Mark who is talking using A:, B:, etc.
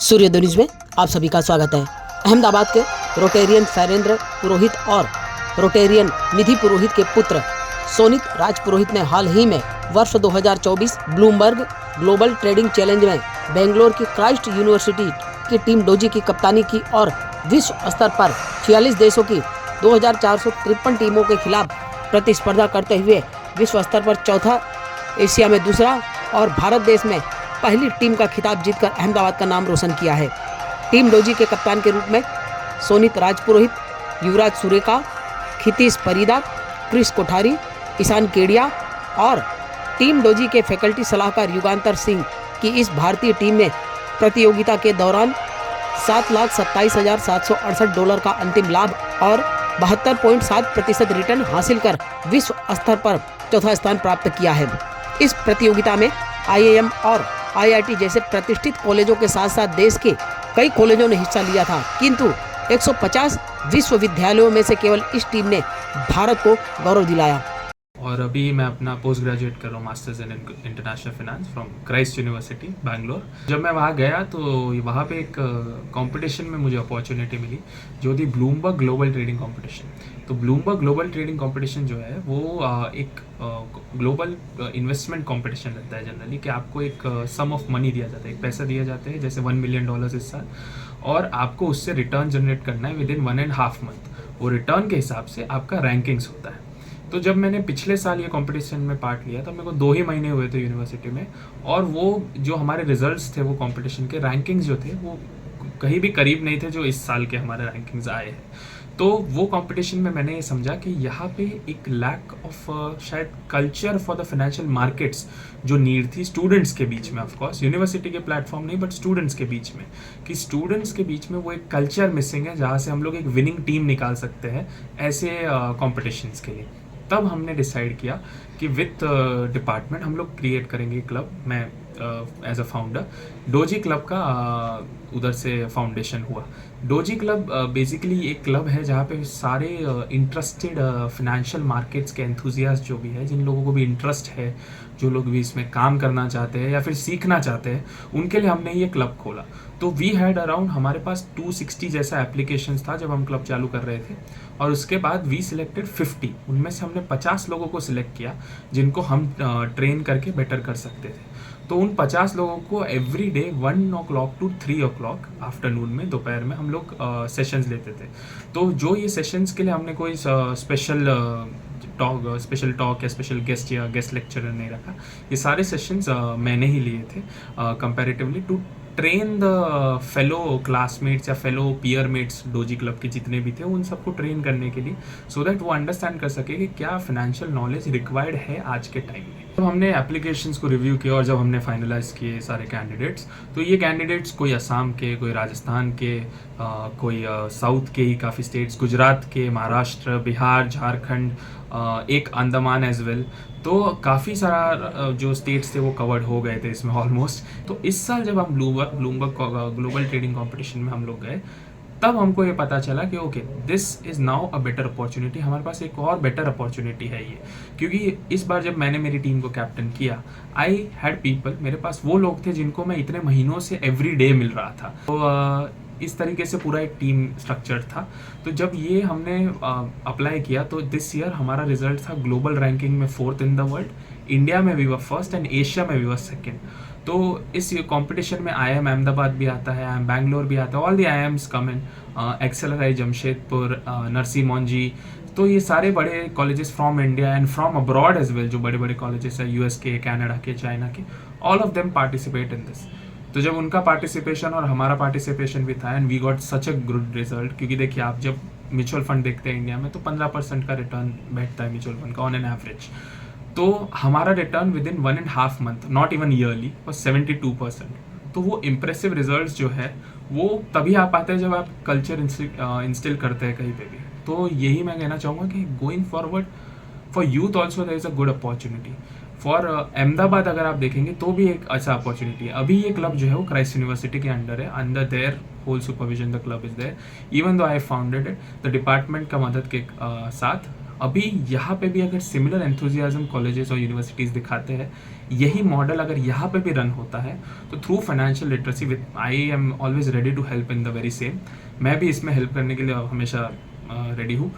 A: सूर्योदय न्यूज में आप सभी का स्वागत है। अहमदाबाद के रोटेरियन शैलेंद्र पुरोहित और रोटेरियन निधि पुरोहित के पुत्र सोनित राज पुरोहित ने हाल ही में वर्ष 2024 ब्लूमबर्ग ग्लोबल ट्रेडिंग चैलेंज में बेंगलोर की क्राइस्ट यूनिवर्सिटी की टीम डोजी की कप्तानी की और विश्व स्तर पर 46 देशों की 2453 टीमों के खिलाफ प्रतिस्पर्धा करते हुए विश्व स्तर पर चौथा, एशिया में दूसरा और भारत देश में पहली टीम का खिताब जीतकर अहमदाबाद का नाम रोशन किया है। टीम डोजी के कप्तान के रूप में सोनित राज पुरोहित, युवराज सुरेखा, खितीश परीदा, क्रिस कोठारी, ईशान केडिया और टीम डोजी के फैकल्टी सलाहकार युगांतर सिंह की इस भारतीय टीम ने प्रतियोगिता के दौरान $7,27,768 का अंतिम लाभ और 72.7% रिटर्न हासिल कर विश्व स्तर पर चौथा स्थान प्राप्त किया है। इस प्रतियोगिता में IIM और IIT जैसे प्रतिष्ठित कॉलेजों के साथ साथ देश के कई कॉलेजों ने हिस्सा लिया था, किंतु 150 विश्वविद्यालयों में से केवल इस टीम ने भारत को गौरव दिलाया।
B: और अभी मैं अपना पोस्ट ग्रेजुएट कर रहा हूँ, masters in international finance from Christ university Bangalore. जब मैं वहाँ गया तो वहाँ पे एक कंपटीशन में मुझे अपॉर्चुनिटी मिली जो थी ब्लूमबर्ग ग्लोबल ट्रेडिंग कंपटीशन। तो ब्लूमबर्ग ग्लोबल ट्रेडिंग कंपटीशन जो है वो एक ग्लोबल इन्वेस्टमेंट कंपटीशन रहता है जनरली, कि आपको एक सम ऑफ मनी दिया जाता है, एक पैसा दिया जाता है जैसे $1 मिलियन इस साल, और आपको उससे रिटर्न जनरेट करना है विद इन 1.5 मंथ। वो रिटर्न के हिसाब से आपका रैंकिंग्स होता है। तो जब मैंने पिछले साल ये कंपटीशन में पार्ट लिया तब मेरे को 2 ही महीने हुए थे यूनिवर्सिटी में, और वो जो हमारे रिजल्ट्स थे वो कंपटीशन के रैंकिंग्स जो थे वो कहीं भी करीब नहीं थे जो इस साल के हमारे रैंकिंग्स आए हैं। तो वो कंपटीशन में मैंने ये समझा कि यहाँ पे एक लैक ऑफ शायद culture for the financial markets जो नीड थी स्टूडेंट्स के बीच में, ऑफकोर्स यूनिवर्सिटी के प्लेटफॉर्म नहीं बट स्टूडेंट्स के बीच में, कि स्टूडेंट्स के बीच में वो एक कल्चर मिसिंग है जहाँ से हम लोग एक विनिंग टीम निकाल सकते हैं ऐसे कॉम्पिटिशन्स के लिए। तब हमने डिसाइड किया कि विथ डिपार्टमेंट हम लोग क्रिएट करेंगे क्लब। मैं एज अ फाउंडर डोजी क्लब का उधर से फाउंडेशन हुआ। डोजी क्लब बेसिकली एक क्लब है जहाँ पे सारे इंटरेस्टेड फिनेंशियल मार्केट्स के एंथुजियास्ट जो भी है, जिन लोगों को भी इंटरेस्ट है, जो लोग भी इसमें काम करना चाहते हैं या फिर सीखना चाहते हैं, उनके लिए हमने ये क्लब खोला। तो वी हैड अराउंड, हमारे पास 260 जैसा एप्लीकेशंस था जब हम क्लब चालू कर रहे थे, और उसके बाद वी सिलेक्टेड 50। उनमें से हमने 50 लोगों को सिलेक्ट किया जिनको हम ट्रेन करके बेटर कर सकते थे। तो उन 50 लोगों को every day 1 o'clock to 3 o'clock afternoon में, दोपहर में हम लोग सेशंस लेते थे। तो जो ये सेशंस के लिए हमने कोई स्पेशल टॉक या स्पेशल गेस्ट या गेस्ट लेक्चरर नहीं रखा, ये सारे सेशंस मैंने ही लिए थे comparatively to train the fellow classmates या फेलो पीयरमेट्स डोजी क्लब के जितने भी थे उन सबको ट्रेन करने के लिए, सो दैट वो अंडरस्टैंड कर सके कि क्या फाइनेंशियल नॉलेज रिक्वायर्ड है आज के टाइम में। जब हमने एप्लीकेशंस को रिव्यू किया और जब हमने फाइनलाइज किए सारे कैंडिडेट्स, तो ये कैंडिडेट्स कोई असम के, कोई राजस्थान के, कोई साउथ के ही काफ़ी स्टेट्स, गुजरात के, महाराष्ट्र, बिहार, झारखंड, एक अंडमान एज वेल। तो काफ़ी सारा जो स्टेट्स थे वो कवर्ड हो गए थे इसमें ऑलमोस्ट। तो इस साल जब हम ब्लूमबर्ग ग्लोबल ट्रेडिंग कंपटीशन में हम लोग गए, तब हमको ये पता चला कि okay, this is now a better opportunity, हमारे पास एक और बेटर अपॉर्चुनिटी है ये। क्योंकि इस बार जब मैंने मेरी टीम को कैप्टन किया, आई हैड पीपल, मेरे पास वो लोग थे जिनको मैं इतने महीनों से एवरी डे मिल रहा था। तो इस तरीके से पूरा एक टीम स्ट्रक्चर था। तो जब ये हमने अप्लाई किया तो दिस ईयर हमारा रिजल्ट था ग्लोबल रैंकिंग में 4th in the world, India में we were first and Asia में वी वर सेकेंड। तो इस कंपटीशन में IIM अहमदाबाद भी आता है, IIM बैंगलोर भी आता है, all the IIMs come in, XLRI Jamshedpur, Narsee Monjee. तो ये सारे बड़े colleges from India and from abroad as well, जो बड़े बड़े कॉलेजेस है US के, कनाडा के, चाइना के, all of them participate in this. तो जब उनका पार्टिसिपेशन और हमारा पार्टिसिपेशन भी था and we got such a good result, क्योंकि देखिए आप जब म्यूचुअल फंड देखते हैं इंडिया में तो 15% का रिटर्न बैठता है म्यूचुअल फंड का ऑन एन एवरेज। तो हमारा return with in 1.5 month, not even yearly, was 72%। तो वो इम्प्रेसिव रिजल्ट जो है वो तभी आ पाते हैं जब आप कल्चर इंस्टिल करते हैं कहीं पे भी। तो यही मैं कहना चाहूँगा कि going forward for youth also there is a good opportunity. For Ahmedabad अगर आप देखेंगे तो भी एक अच्छा अपॉर्चुनिटी है। अभी ये क्लब जो है वो क्राइस्ट यूनिवर्सिटी के अंडर है, under their whole supervision the club is there, even though I founded it the department का मदद के साथ। अभी यहाँ पे भी अगर सिमिलर एंथुजियाज्म कॉलेजेस और यूनिवर्सिटीज़ दिखाते हैं यही मॉडल अगर यहाँ पे भी रन होता है तो through financial literacy with I am always ready to help in the very same. मैं भी इसमें हेल्प करने के लिए हमेशा रेडी हूँ।